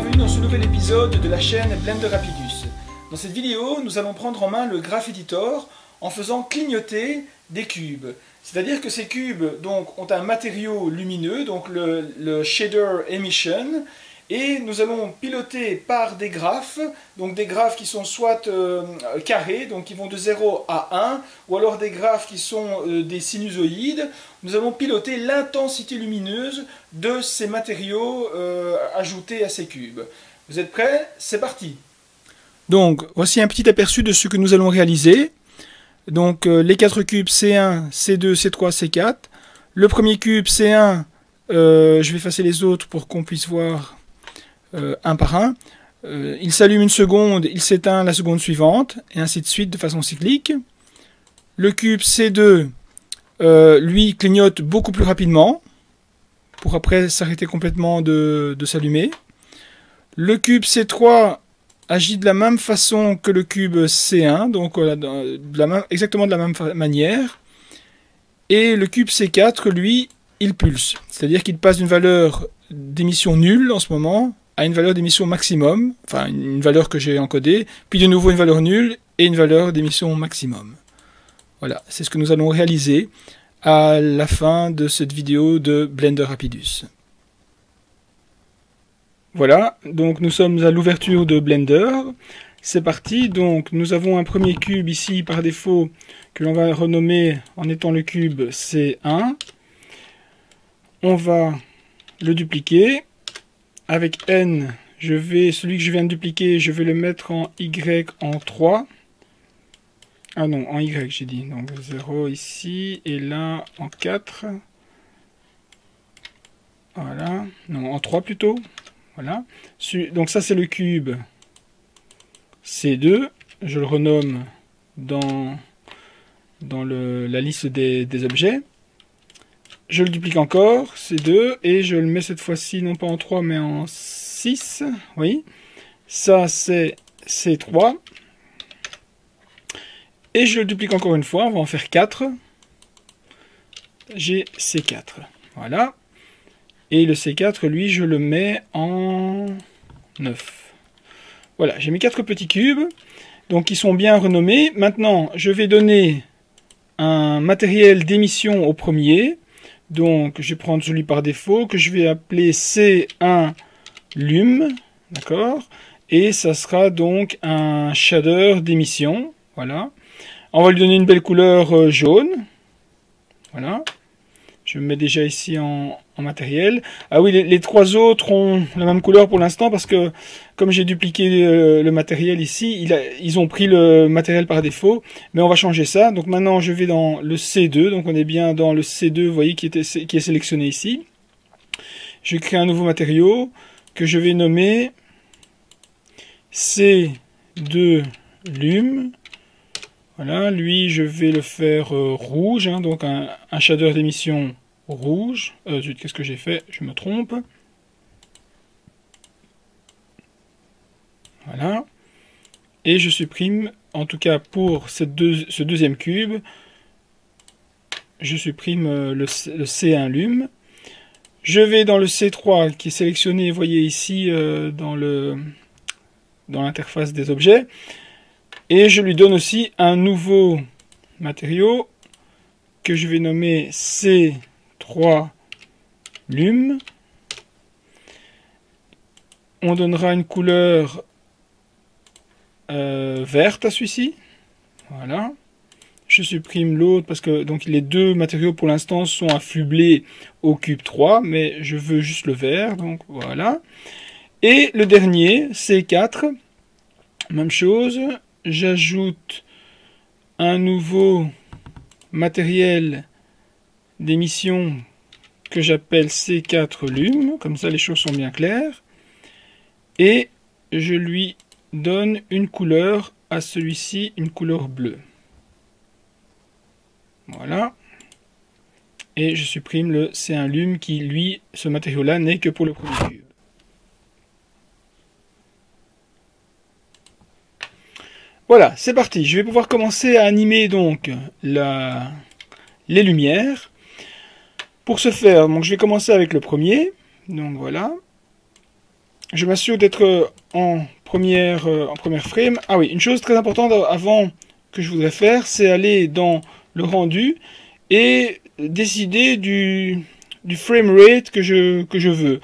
bienvenue dans ce nouvel épisode de la chaîne Blender Rapidus. Dans cette vidéo, nous allons prendre en main le Graph Editor en faisant clignoter des cubes. C'est-à-dire que ces cubes donc, ont un matériau lumineux, donc le shader emission, et nous allons piloter par des graphes, donc des graphes qui sont soit carrés, donc qui vont de 0 à 1, ou alors des graphes qui sont des sinusoïdes. Nous allons piloter l'intensité lumineuse de ces matériaux ajoutés à ces cubes. Vous êtes prêts? C'est parti! Donc, voici un petit aperçu de ce que nous allons réaliser. Donc, les 4 cubes C1, C2, C3, C4. Le premier cube C1, je vais effacer les autres pour qu'on puisse voir un par un. Il s'allume une seconde, il s'éteint la seconde suivante, et ainsi de suite de façon cyclique. Le cube C2, lui, clignote beaucoup plus rapidement, pour après s'arrêter complètement de s'allumer. Le cube C3 agit de la même façon que le cube C1, donc exactement de la même manière. Et le cube C4, lui, il pulse. C'est-à-dire qu'il passe d'une valeur d'émission nulle en ce moment à une valeur d'émission maximum, enfin une valeur que j'ai encodée, puis de nouveau une valeur nulle et une valeur d'émission maximum. Voilà, c'est ce que nous allons réaliser à la fin de cette vidéo de Blender Rapidus. Voilà, donc nous sommes à l'ouverture de Blender. C'est parti, donc nous avons un premier cube ici par défaut que l'on va renommer en étant le cube C1. On va le dupliquer. Avec N, celui que je viens de dupliquer, je vais le mettre en Y en 3. Ah non, en Y j'ai dit. Donc 0 ici et là en 4. Voilà. Non, en 3 plutôt. Voilà. Donc ça c'est le cube C2. Je le renomme dans la liste des objets. Je le duplique encore, C2, et je le mets cette fois-ci non pas en 3 mais en 6. Oui. Ça c'est C3. Et je le duplique encore une fois, on va en faire 4. J'ai C4. Voilà. Et le C4, lui, je le mets en 9. Voilà, j'ai mes 4 petits cubes. Donc, ils sont bien renommés. Maintenant, je vais donner un matériel d'émission au premier. Donc, je vais prendre celui par défaut, que je vais appeler C1 Lume. D'accord? Et ça sera donc un shader d'émission. Voilà. On va lui donner une belle couleur jaune. Voilà. Je me mets déjà ici en matériel. Ah oui, les 3 autres ont la même couleur pour l'instant parce que comme j'ai dupliqué le matériel ici, ils ont pris le matériel par défaut. Mais on va changer ça. Donc maintenant, je vais dans le C2. Donc on est bien dans le C2, vous voyez, qui est sélectionné ici. Je crée un nouveau matériau que je vais nommer C2 Lume. Voilà, lui, je vais le faire rouge, hein, donc un shader d'émission rouge. Zut, qu'est-ce que j'ai fait? Je me trompe. Voilà. Et je supprime, en tout cas pour ce deuxième cube, je supprime le C1 Lume. Je vais dans le C3 qui est sélectionné, vous voyez ici, dans l'interface des objets. Et je lui donne aussi un nouveau matériau que je vais nommer C3 Lume. On donnera une couleur verte à celui-ci. Voilà. Je supprime l'autre parce que donc les 2 matériaux pour l'instant sont affublés au cube 3, mais je veux juste le vert. Donc voilà. Et le dernier, C4, même chose. J'ajoute un nouveau matériel d'émission que j'appelle C4 Lume, comme ça les choses sont bien claires. Et je lui donne une couleur à celui-ci, une couleur bleue. Voilà. Et je supprime le C1 Lume qui, lui, ce matériau-là n'est que pour le premier cube. Voilà, c'est parti. Je vais pouvoir commencer à animer donc les lumières. Pour ce faire, donc, je vais commencer avec le premier. Donc voilà. je m'assure d'être en première frame. Ah oui, une chose très importante avant que je voudrais faire, c'est aller dans le rendu et décider du frame rate que je veux.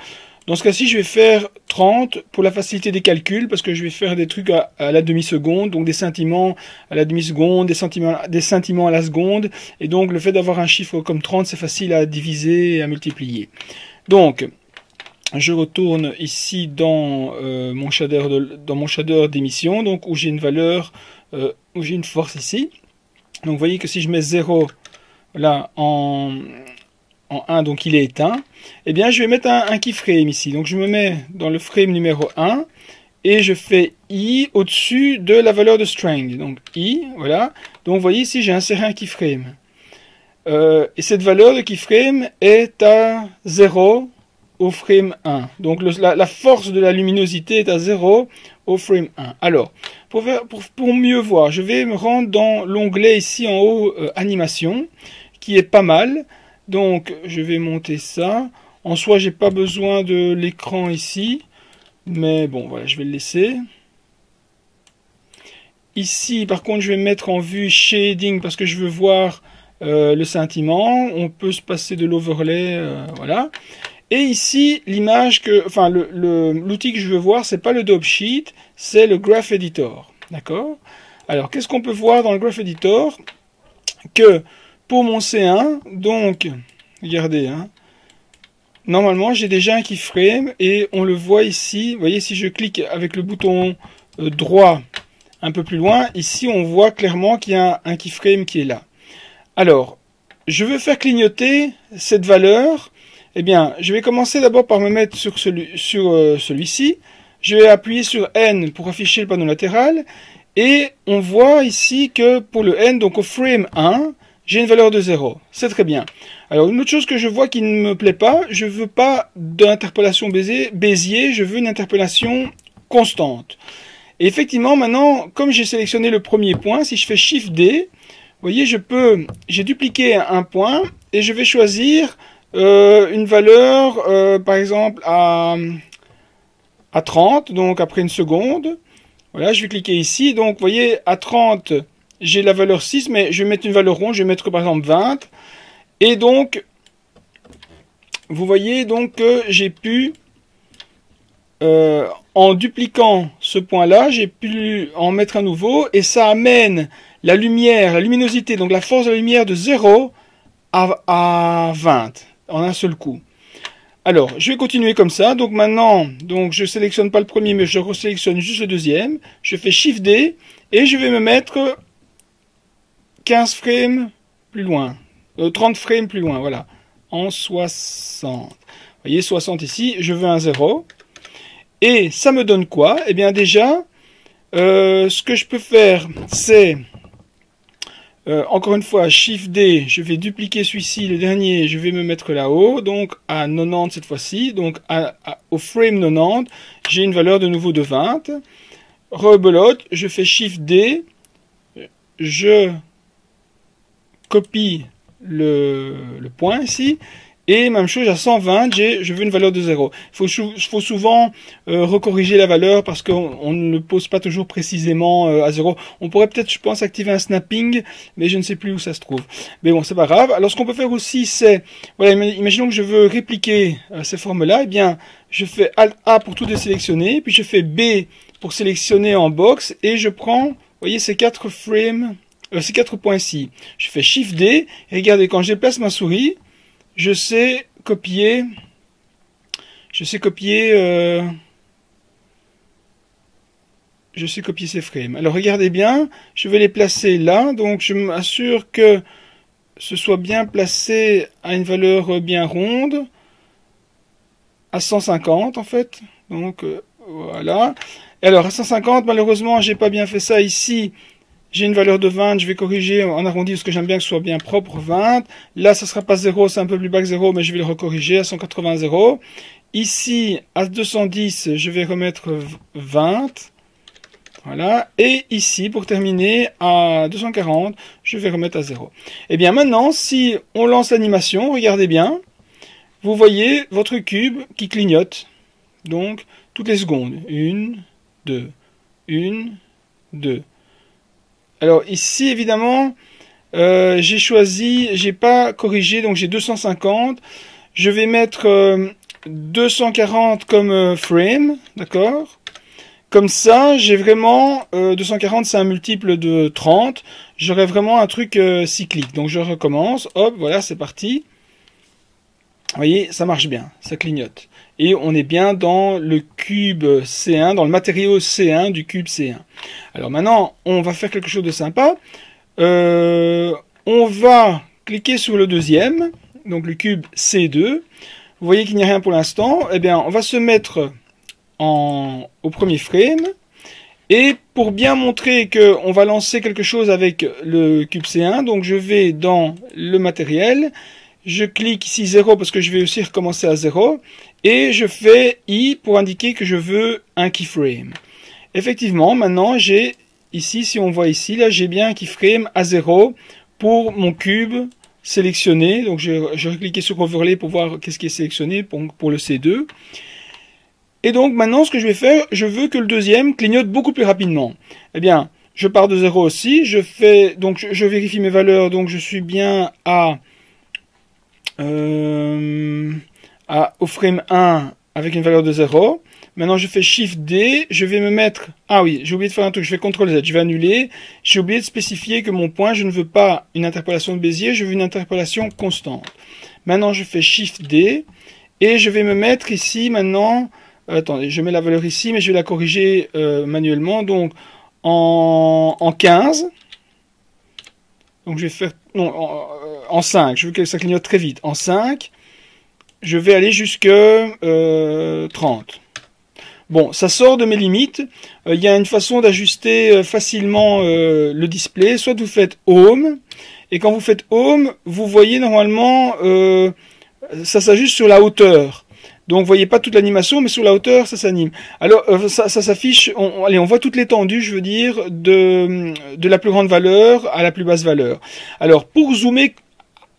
Dans ce cas-ci, je vais faire 30 pour la facilité des calculs, parce que je vais faire des trucs à la demi-seconde, donc des scintillements à la demi-seconde, des scintillements à la seconde, et donc le fait d'avoir un chiffre comme 30, c'est facile à diviser et à multiplier. Donc, je retourne ici dans mon shader d'émission, donc où j'ai une valeur, où j'ai une force ici. Donc vous voyez que si je mets 0 là en 1, donc il est éteint, eh bien je vais mettre un keyframe ici. Donc je me mets dans le frame numéro 1 et je fais I au-dessus de la valeur de string. Donc I, voilà. Donc vous voyez ici j'ai inséré un keyframe. Et cette valeur de keyframe est à 0 au frame 1. Donc la force de la luminosité est à 0 au frame 1. Alors, pour mieux voir, je vais me rendre dans l'onglet ici en haut, animation, qui est pas mal. Donc, je vais monter ça. En soi, j'ai pas besoin de l'écran ici. Mais bon, voilà, je vais le laisser. Ici, par contre, je vais mettre en vue shading parce que je veux voir le scintillement. On peut se passer de l'overlay, voilà. Et ici, l'image l'outil que je veux voir, c'est pas le dope sheet, c'est le Graph Editor. D'accord? Alors, qu'est-ce qu'on peut voir dans le Graph Editor? Que pour mon C1, donc, regardez, hein, normalement, j'ai déjà un keyframe et on le voit ici. Vous voyez, si je clique avec le bouton droit un peu plus loin, ici, on voit clairement qu'il y a un keyframe qui est là. Alors, je veux faire clignoter cette valeur. Eh bien, je vais commencer d'abord par me mettre sur celui-ci. Je vais appuyer sur N pour afficher le panneau latéral. Et on voit ici que pour le N, donc au frame 1, j'ai une valeur de 0. C'est très bien. Alors, une autre chose que je vois qui ne me plaît pas, je veux pas d'interpolation Bézier, je veux une interpolation constante. Et effectivement, maintenant, comme j'ai sélectionné le premier point, si je fais Shift D, vous voyez, j'ai dupliqué un point et je vais choisir une valeur, par exemple, à 30, donc après une seconde. Voilà, je vais cliquer ici. Donc, vous voyez, à 30, j'ai la valeur 6, mais je vais mettre une valeur ronde. Je vais mettre, par exemple, 20. Et donc, vous voyez donc que j'ai pu, en dupliquant ce point-là, j'ai pu en mettre un nouveau. Et ça amène la lumière, la luminosité, donc la force de la lumière de 0 à 20. En un seul coup. Alors, je vais continuer comme ça. Donc maintenant, je sélectionne pas le premier, mais je resélectionne juste le deuxième. Je fais Shift D et je vais me mettre 15 frames plus loin. 30 frames plus loin, voilà. En 60. Vous voyez, 60 ici. Je veux un 0. Et ça me donne quoi? Eh bien déjà, ce que je peux faire, c'est... encore une fois, Shift D, je vais dupliquer celui-ci, le dernier, je vais me mettre là-haut, donc à 90 cette fois-ci, donc au frame 90, j'ai une valeur de nouveau de 20. Rebelote, je fais Shift D, je copie le point ici, et même chose à 120, je veux une valeur de 0. Il faut souvent recorriger la valeur parce qu'on ne le pose pas toujours précisément à 0. On pourrait peut-être, je pense, activer un snapping, mais je ne sais plus où ça se trouve. Mais bon, c'est pas grave. Alors, ce qu'on peut faire aussi, c'est... Voilà, imaginons que je veux répliquer ces formes-là. Eh bien, je fais Alt A pour tout désélectionner, puis je fais B pour sélectionner en box, et je prends, vous voyez, ces 4 frames, ces 4 points ici. Je fais Shift D, et regardez, quand je déplace ma souris, je sais copier ces frames. Alors regardez bien, je vais les placer là, donc je m'assure que ce soit bien placé à une valeur bien ronde, à 150 en fait. Donc voilà. Et alors à 150, malheureusement, j'ai pas bien fait ça ici. J'ai une valeur de 20, je vais corriger en arrondi parce que j'aime bien que ce soit bien propre, 20. Là, ça sera pas 0, c'est un peu plus bas que 0, mais je vais le recorriger à 180, 0. Ici, à 210, je vais remettre 20. Voilà. Et ici, pour terminer, à 240, je vais remettre à 0. Et bien maintenant, si on lance l'animation, regardez bien, vous voyez votre cube qui clignote. Donc, toutes les secondes. 1, 2, 1, 2. Alors ici, évidemment, j'ai choisi, j'ai pas corrigé, donc j'ai 250. Je vais mettre 240 comme frame, d'accord? Comme ça, j'ai vraiment 240, c'est un multiple de 30. J'aurai vraiment un truc cyclique. Donc je recommence. Hop, voilà, c'est parti. Vous voyez, ça marche bien, ça clignote. Et on est bien dans le cube C1, dans le matériau C1 du cube C1. Alors maintenant, on va faire quelque chose de sympa. On va cliquer sur le deuxième, donc le cube C2. Vous voyez qu'il n'y a rien pour l'instant. Eh bien, on va se mettre au premier frame. Et pour bien montrer qu'on va lancer quelque chose avec le cube C1, donc je vais dans le matériel. Je clique ici 0 parce que je vais aussi recommencer à 0. Et je fais I pour indiquer que je veux un keyframe. Effectivement, maintenant j'ai ici, si on voit ici, là j'ai bien un keyframe à 0 pour mon cube sélectionné. Donc je vais cliquer sur Overlay pour voir qu'est-ce qui est sélectionné pour le C2. Et donc maintenant ce que je vais faire, je veux que le deuxième clignote beaucoup plus rapidement. Eh bien, je pars de 0 aussi, donc je vérifie mes valeurs, donc je suis bien au frame 1 avec une valeur de 0. Maintenant je fais Shift D, je vais me mettre... Ah oui, j'ai oublié de faire un truc, je fais CTRL Z, je vais annuler. J'ai oublié de spécifier que mon point, je ne veux pas une interpolation de Bézier, je veux une interpolation constante. Maintenant je fais Shift D, et je vais me mettre ici maintenant... Attendez, je mets la valeur ici, mais je vais la corriger manuellement, donc en 15. Donc je vais faire... Non, en 5, je veux que ça clignote très vite. En 5, je vais aller jusque 30. Bon, ça sort de mes limites. Il y a une façon d'ajuster facilement le display. Soit vous faites Home, et quand vous faites Home, vous voyez normalement, ça s'ajuste sur la hauteur. Donc vous voyez pas toute l'animation, mais sur la hauteur, ça s'anime. Alors ça s'affiche, allez, on voit toute l'étendue, je veux dire, de la plus grande valeur à la plus basse valeur. Alors pour zoomer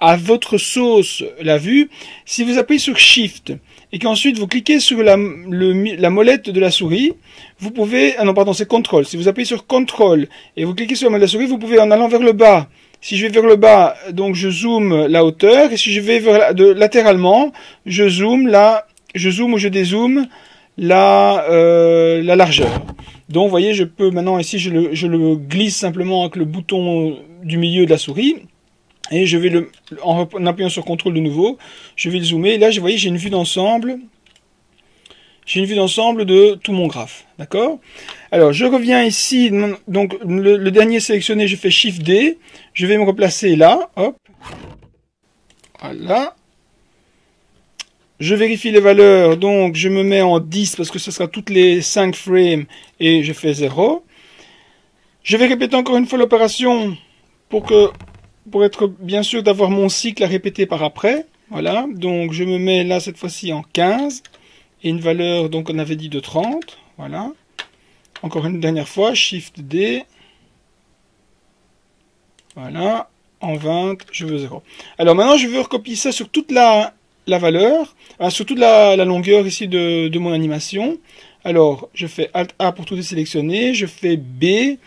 à votre sauce la vue, si vous appuyez sur Shift et qu'ensuite vous cliquez sur la molette de la souris, vous pouvez... Ah non, pardon, c'est CTRL. Si vous appuyez sur CTRL et vous cliquez sur la molette de la souris, vous pouvez en allant vers le bas. Si je vais vers le bas, donc je zoome la hauteur, et si je vais latéralement, je zoome ou je dézoome la largeur. Donc vous voyez, je peux maintenant ici, je le glisse simplement avec le bouton du milieu de la souris. Et je vais en appuyant sur CTRL de nouveau, je vais le zoomer. Et là, vous voyez, j'ai une vue d'ensemble. J'ai une vue d'ensemble de tout mon graphe. D'accord? Alors, je reviens ici. Donc, le dernier sélectionné, je fais Shift D. Je vais me replacer là. Hop. Voilà. Je vérifie les valeurs. Donc, je me mets en 10 parce que ce sera toutes les 5 frames. Et je fais 0. Je vais répéter encore une fois l'opération pour être bien sûr d'avoir mon cycle à répéter par après. Voilà, donc je me mets là cette fois-ci en 15 et une valeur, donc on avait dit de 30. Voilà, encore une dernière fois, Shift D. Voilà, en 20, je veux 0. Alors maintenant je veux recopier ça sur toute la valeur, sur toute la longueur ici de mon animation. Alors je fais Alt A pour tout sélectionner, je fais B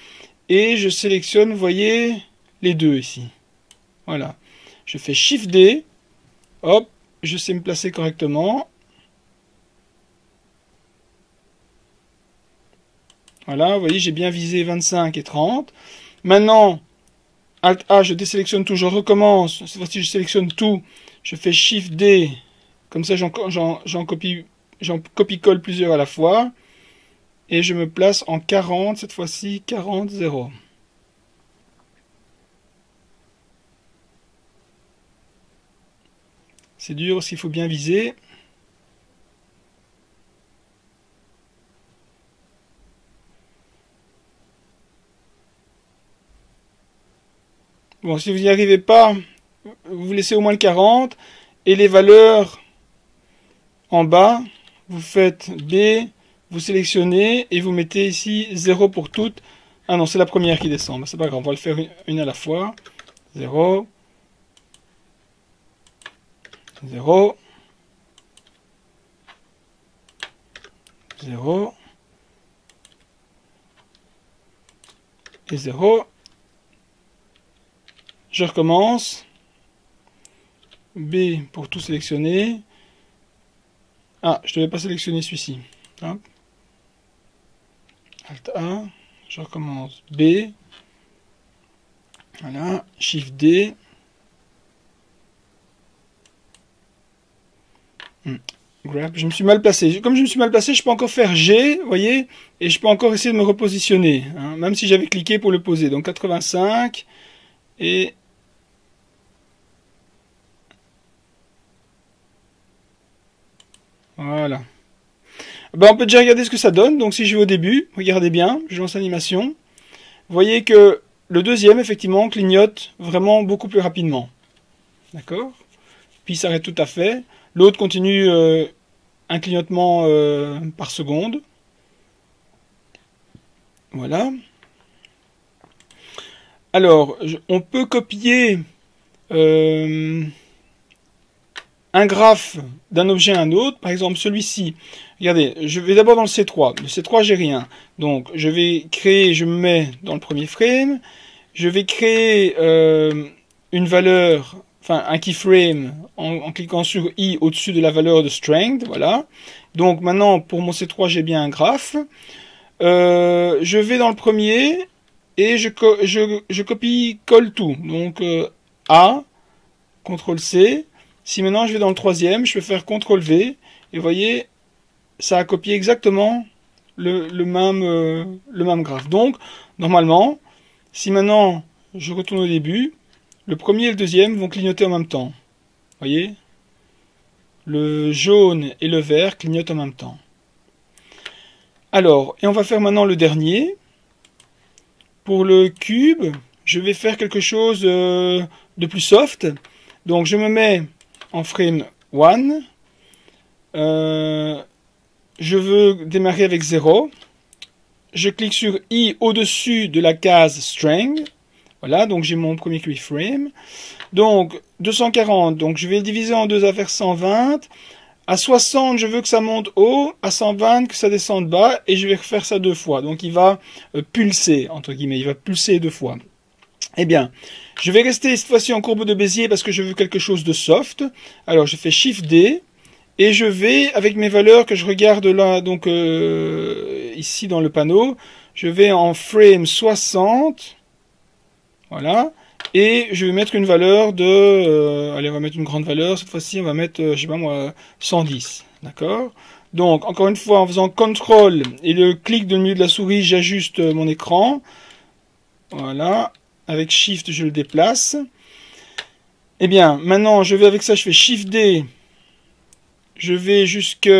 et je sélectionne, vous voyez, les deux ici. Voilà, je fais Shift D, hop, je sais me placer correctement. Voilà, vous voyez, j'ai bien visé 25 et 30. Maintenant, Alt A, je désélectionne tout, je recommence. Cette fois-ci, je sélectionne tout. Je fais Shift D, comme ça j'en copie-colle plusieurs à la fois. Et je me place en 40, cette fois-ci 40, 0. C'est dur parce qu'il faut bien viser. Bon, si vous n'y arrivez pas, vous laissez au moins le 40. Et les valeurs en bas, vous faites B, vous sélectionnez et vous mettez ici 0 pour toutes. Ah non, c'est la première qui descend. C'est pas grave, on va le faire une à la fois. 0. 0. 0 et 0. Je recommence. B pour tout sélectionner. Ah, je ne devais pas sélectionner celui-ci. Hop. Alt A. Je recommence. B. Voilà. Shift D. Grab. Je me suis mal placé. Comme je me suis mal placé, je peux encore faire G, vous voyez, et je peux encore essayer de me repositionner, hein, même si j'avais cliqué pour le poser. Donc 85 et voilà. Ben, on peut déjà regarder ce que ça donne. Donc si je vais au début, regardez bien, je lance l'animation. Vous voyez que le deuxième, effectivement, clignote vraiment beaucoup plus rapidement. D'accord? Puis il s'arrête tout à fait. L'autre continue un clignotement par seconde. Voilà. Alors, on peut copier un graphe d'un objet à un autre. Par exemple, celui-ci. Regardez, je vais d'abord dans le C3. Le C3, j'ai rien. Donc, je vais créer, je me mets dans le premier frame. Je vais créer une valeur, enfin un keyframe, en cliquant sur I au-dessus de la valeur de strength. Voilà. Donc, maintenant, pour mon C3, j'ai bien un graphe. Je vais dans le premier et je copie-colle tout. Donc, A, CTRL-C. Si maintenant je vais dans le troisième, je peux faire CTRL-V. Et vous voyez, ça a copié exactement le même graphe. Donc, normalement, si maintenant je retourne au début, le premier et le deuxième vont clignoter en même temps. Vous voyez? Le jaune et le vert clignotent en même temps. Alors, et on va faire maintenant le dernier. Pour le cube, je vais faire quelque chose de plus soft. Donc, je me mets en frame 1. Je veux démarrer avec 0. Je clique sur I au-dessus de la case string. Voilà, donc j'ai mon premier keyframe. Donc, 240, donc je vais le diviser en deux à faire 120. À 60, je veux que ça monte haut. À 120, que ça descende bas. Et je vais refaire ça deux fois. Donc, il va pulser, entre guillemets. Il va pulser deux fois. Eh bien, je vais rester cette fois-ci en courbe de Bézier parce que je veux quelque chose de soft. Alors, je fais Shift D. Et je vais, avec mes valeurs que je regarde là, donc ici dans le panneau, je vais en frame 60. Voilà. Et je vais mettre une valeur de... allez, on va mettre une grande valeur. Cette fois-ci, on va mettre, je sais pas moi, 110. D'accord? Donc, encore une fois, en faisant CTRL et le clic de milieu de la souris, j'ajuste mon écran. Voilà. Avec Shift, je le déplace. Eh bien, maintenant, je vais avec ça, je fais Shift D. Je vais jusque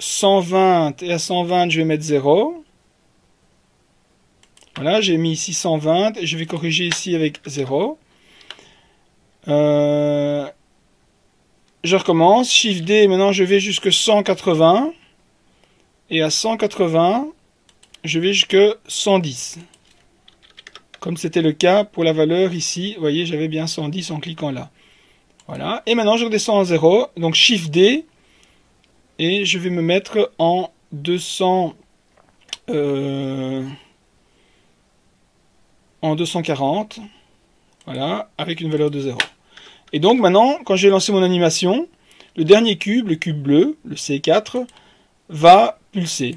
120 et à 120, je vais mettre 0. Voilà, j'ai mis ici 120 et je vais corriger ici avec 0. Je recommence, Shift D, maintenant je vais jusque 180. Et à 180, je vais jusque 110. Comme c'était le cas pour la valeur ici, vous voyez, j'avais bien 110 en cliquant là. Voilà, et maintenant je redescends en 0, donc Shift D. Et je vais me mettre en 200, en 240, voilà, avec une valeur de 0. Et donc maintenant, quand j'ai lancé mon animation, le dernier cube, le cube bleu, le C4, va pulser.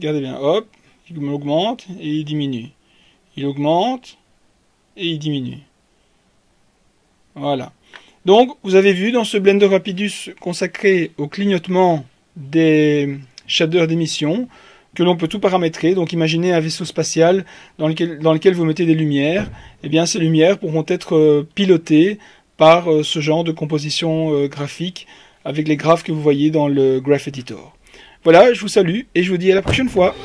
Regardez bien, hop, il augmente et il diminue. Il augmente et il diminue. Voilà. Donc, vous avez vu dans ce Blender Rapidus consacré au clignotement des shaders d'émission que l'on peut tout paramétrer. Donc, imaginez un vaisseau spatial dans lequel vous mettez des lumières. Eh bien, ces lumières pourront être pilotées par ce genre de composition graphique avec les graphes que vous voyez dans le Graph Editor. Voilà, je vous salue et je vous dis à la prochaine fois.